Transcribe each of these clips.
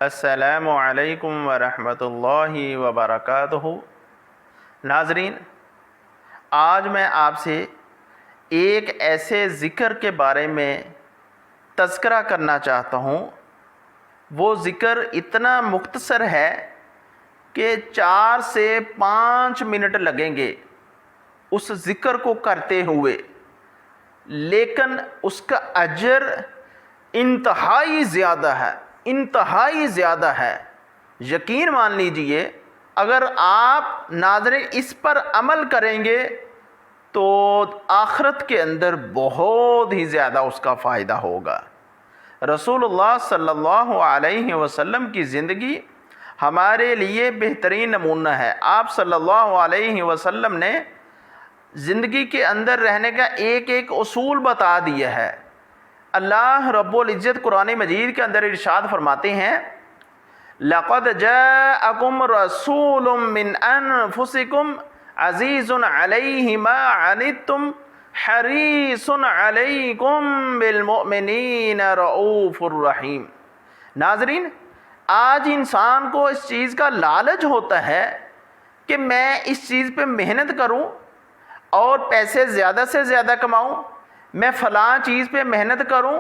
السلام علیکم ورحمۃ اللہ وبرکاتہ۔ ناظرین، آج میں آپ سے ایک ایسے ذکر کے بارے میں تذکرہ کرنا چاہتا ہوں۔ وہ ذکر اتنا مختصر ہے کہ 4 سے 5 منٹ لگیں گے اس ذکر کو کرتے ہوئے، لیکن اس کا اجر انتہائی زیادہ ہے۔ یقین مان لیجئے، اگر آپ ناظرین اس پر عمل کریں گے تو آخرت کے اندر بہت ہی زیادہ اس کا فائدہ ہوگا۔ رسول اللہ صلی اللہ علیہ وسلم کی زندگی ہمارے لیے بہترین نمونہ ہے۔ آپ صلی اللہ علیہ وسلم نے زندگی کے اندر رہنے کا ایک ایک اصول بتا دیا ہے۔ اللہ رب العزت قرآن مجید کے اندر ارشاد فرماتے ہیں، لَقَدْ جَاءَكُمْ رَسُولٌ مِّنْ أَنفُسِكُمْ عَزِيزٌ عَلَيْهِ مَا عَنِتُّمْ حَرِيصٌ عَلَيْكُمْ بِالْمُؤْمِنِينَ رَءُوفٌ رَحِيمٌ۔ ناظرین، آج انسان کو اس چیز کا لالچ ہوتا ہے کہ میں اس چیز پہ محنت کروں اور پیسے زیادہ سے زیادہ کماؤں، میں فلاں چیز پہ محنت کروں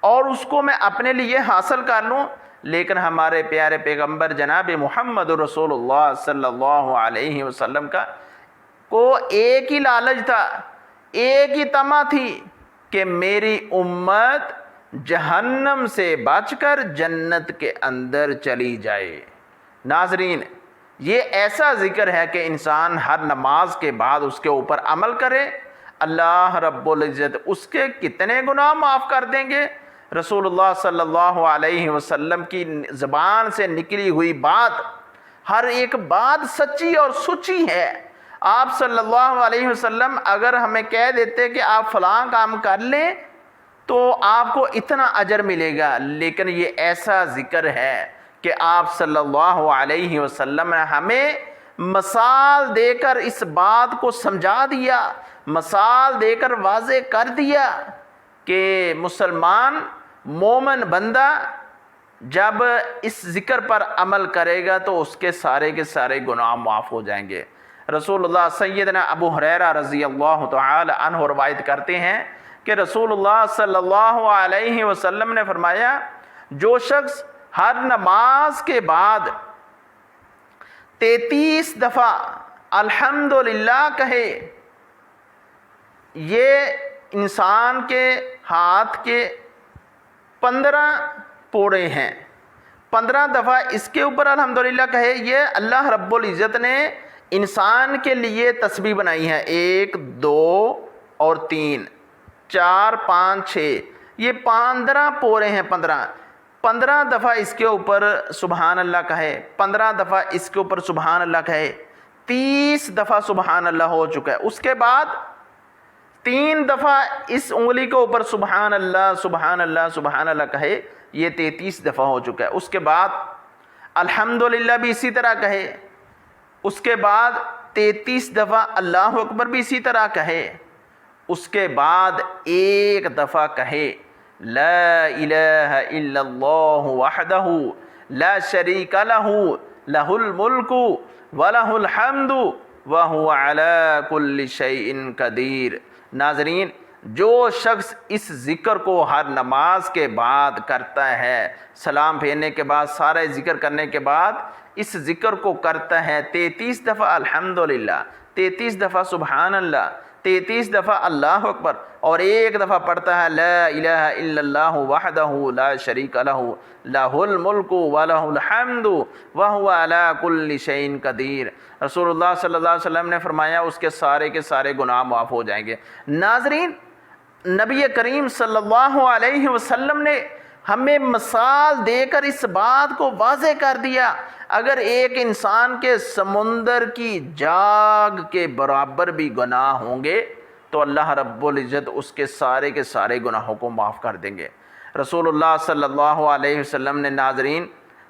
اور اس کو میں اپنے لیے حاصل کر لوں۔ لیکن ہمارے پیارے پیغمبر جناب محمد رسول اللہ صلی اللہ علیہ وسلم کو ایک ہی لالچ تھا، ایک ہی طمع تھی کہ میری امت جہنم سے بچ کر جنت کے اندر چلی جائے۔ ناظرین، یہ ایسا ذکر ہے کہ انسان ہر نماز کے بعد اس کے اوپر عمل کرے، اللہ رب العزت اس کے کتنے گناہ معاف کر دیں گے۔ رسول اللہ صلی اللہ علیہ وسلم کی زبان سے نکلی ہوئی بات، ہر ایک بات سچی اور سچی ہے۔ آپ صلی اللہ علیہ وسلم اگر ہمیں کہہ دیتے کہ آپ فلاں کام کر لیں تو آپ کو اتنا اجر ملے گا، لیکن یہ ایسا ذکر ہے کہ آپ صلی اللہ علیہ وسلم نے ہمیں مثال دے کر اس بات کو سمجھا دیا، مثال دے کر واضح کر دیا کہ مسلمان مومن بندہ جب اس ذکر پر عمل کرے گا تو اس کے سارے گناہ معاف ہو جائیں گے۔ رسول اللہ سیدنا ابو ہریرہ رضی اللہ تعالی عنہ روایت کرتے ہیں کہ رسول اللہ صلی اللہ علیہ وسلم نے فرمایا، جو شخص ہر نماز کے بعد 33 دفعہ الحمدللہ کہے، یہ انسان کے ہاتھ کے 15 پوڑے ہیں، 15 دفعہ اس کے اوپر الحمدللہ کہے، یہ اللہ رب العزت نے انسان کے لیے تسبیح بنائی ہے، 1 2 اور 3 4 5 6، یہ 15 پورے ہیں۔ 15 دفعہ اس کے اوپر سبحان اللہ کہے، 15 دفعہ اس کے اوپر سبحان اللہ کہے، 30 دفعہ سبحان اللہ ہو چکا ہے۔ اس کے بعد 3 دفعہ اس انگلی کے اوپر سبحان اللہ سبحان اللہ سبحان اللہ کہے، یہ 33 دفعہ ہو چکا ہے۔ اس کے بعد الحمدللہ بھی اسی طرح کہے، اس کے بعد 33 دفعہ اللہ اکبر بھی اسی طرح کہے، اس کے بعد 1 دفعہ کہے لا الہ الا اللہ وحدہ لا شریک لہ لہ الملک ولہ الحمد وہو علی کل شیء قدیر۔ ناظرین، جو شخص اس ذکر کو ہر نماز کے بعد کرتا ہے، سلام پھیرنے کے بعد، سارے ذکر کرنے کے بعد اس ذکر کو کرتا ہے، 33 دفعہ الحمدللہ، 33 دفعہ سبحان اللہ، 33 دفعہ اللہ اکبر، اور 1 دفعہ پڑھتا ہے لا الہ الا اللہ وحدہ لا شریک لہ لہ الملک ولہ الحمد وہو علی کل شیء قدیر۔ رسول اللہ صلی اللہ علیہ وسلم نے فرمایا اس کے سارے گناہ معاف ہو جائیں گے۔ ناظرین، نبی کریم صلی اللہ علیہ وسلم نے ہمیں مثال دے کر اس بات کو واضح کر دیا، اگر ایک انسان کے سمندر کی جاگ کے برابر بھی گناہ ہوں گے تو اللہ رب العزت اس کے سارے گناہوں کو معاف کر دیں گے۔ رسول اللہ صلی اللہ علیہ وسلم نے ناظرین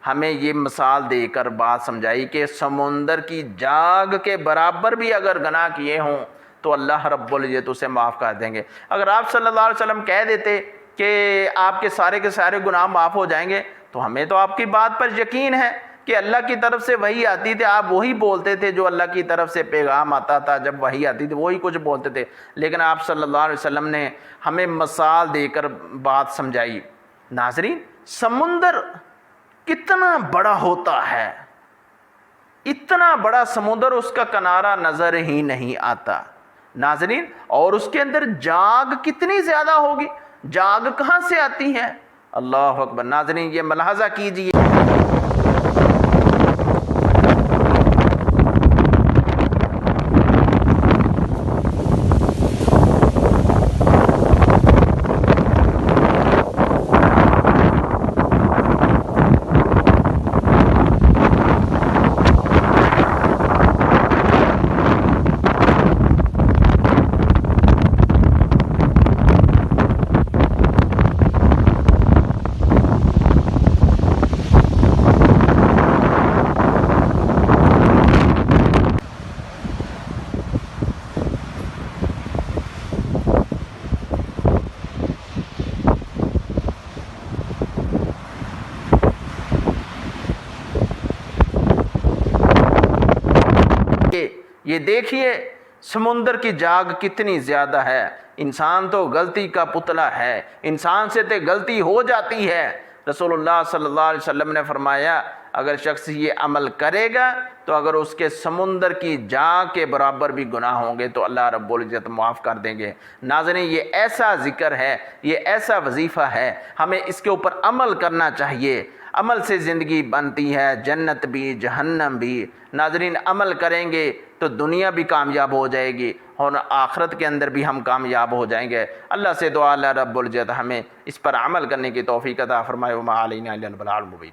ہمیں یہ مثال دے کر بات سمجھائی کہ سمندر کی جاگ کے برابر بھی اگر گناہ کیے ہوں تو اللہ رب العزت اسے معاف کر دیں گے۔ اگر آپ صلی اللہ علیہ وسلم کہہ دیتے کہ آپ کے سارے گناہ معاف ہو جائیں گے تو ہمیں تو آپ کی بات پر یقین ہے کہ اللہ کی طرف سے وحی آتی تھی، آپ وہی بولتے تھے جو اللہ کی طرف سے پیغام آتا تھا، جب وحی آتی تھی وہی کچھ بولتے تھے، لیکن آپ صلی اللہ علیہ وسلم نے ہمیں مثال دے کر بات سمجھائی۔ ناظرین، سمندر کتنا بڑا ہوتا ہے، اتنا بڑا سمندر، اس کا کنارہ نظر ہی نہیں آتا ناظرین، اور اس کے اندر جاگ کتنی زیادہ ہوگی، جاگ کہاں سے آتی ہے؟ اللہ اکبر۔ ناظرین یہ ملاحظہ کیجئے، یہ دیکھیے سمندر کی جاگ کتنی زیادہ ہے۔ انسان تو غلطی کا پتلا ہے، انسان سے تو غلطی ہو جاتی ہے۔ رسول اللہ صلی اللہ علیہ وسلم نے فرمایا اگر شخص یہ عمل کرے گا تو اگر اس کے سمندر کی جاگ کے برابر بھی گناہ ہوں گے تو اللہ رب العزت معاف کر دیں گے۔ ناظرین یہ ایسا ذکر ہے، یہ ایسا وظیفہ ہے، ہمیں اس کے اوپر عمل کرنا چاہیے۔ عمل سے زندگی بنتی ہے، جنت بھی جہنم بھی۔ ناظرین عمل کریں گے تو دنیا بھی کامیاب ہو جائے گی اور آخرت کے اندر بھی ہم کامیاب ہو جائیں گے۔ اللہ سے دعا اللہ رب العزت ہمیں اس پر عمل کرنے کی توفیق عطا فرمائے۔ وما علینا الا البلاغ المبین۔